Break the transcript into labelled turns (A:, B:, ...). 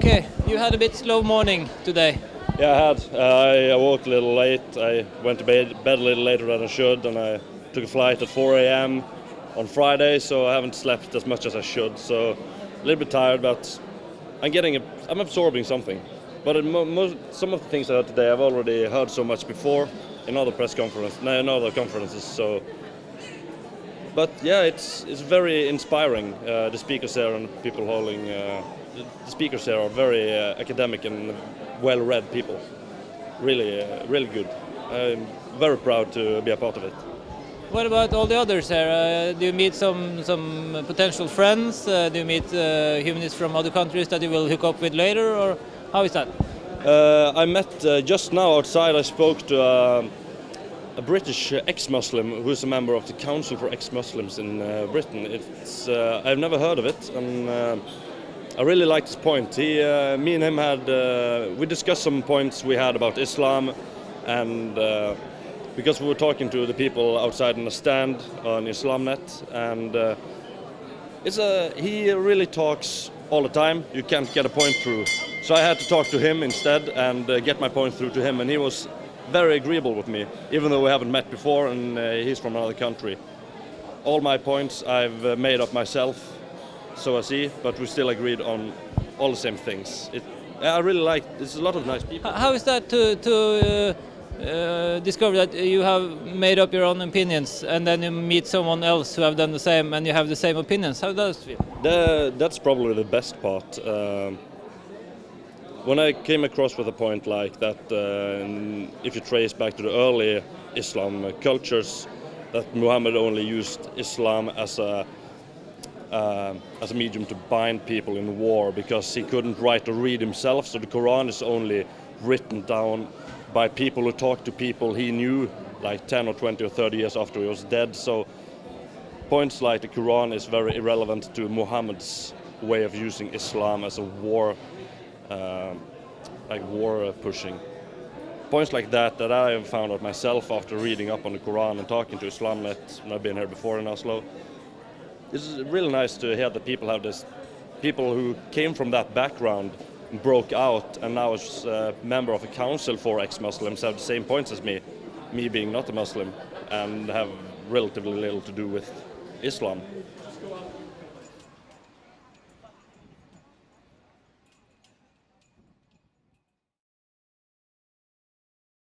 A: Okay, you had a bit slow morning today.
B: Yeah, I had. I woke a little late. I went to bed a little later than I should, and I took a flight at 4 a.m. on Friday, so I haven't slept as much as I should. So a little bit tired, but I'm absorbing something. But some of the things I heard today, I've already heard so much before in other conferences. So, but yeah, it's very inspiring. The speakers there and people holding. The speakers here are very academic and well-read people. Really, really good. I'm very proud to be a part of it.
A: What about all the others here? Do you meet some potential friends? Do you meet humanists from other countries that you will hook up with later, or how is that?
B: I met just now outside. I spoke to a British ex-Muslim who's a member of the Council for Ex-Muslims in Britain. I've never heard of it, and I really liked his point. Me and him we discussed some points we had about Islam, and because we were talking to the people outside in the stand on Islamnet, and he really talks all the time. You can't get a point through. So I had to talk to him instead and get my point through to him, and he was very agreeable with me, even though we haven't met before, and he's from another country. All my points I've made up myself, so I see, but we still agreed on all the same things. I really like. There's a lot of nice people.
A: How is that to discover that you have made up your own opinions, and then you meet someone else who have done the same, and you have the same opinions? How does it feel?
B: That's probably the best part. When I came across with a point like that, if you trace back to the early Islam cultures, that Muhammad only used Islam as a medium to bind people in war because he couldn't write or read himself, so the Quran is only written down by people who talked to people he knew like 10 or 20 or 30 years after he was dead. So points like the Quran is very irrelevant to Muhammad's way of using Islam as a war pushing. Points like that I have found out myself after reading up on the Quran and talking to Islamnet, and I've been here before in Oslo. It's really nice to hear that people who came from that background broke out and now is a member of a council for ex-Muslims have the same points as me being not a Muslim, and have relatively little to do with Islam.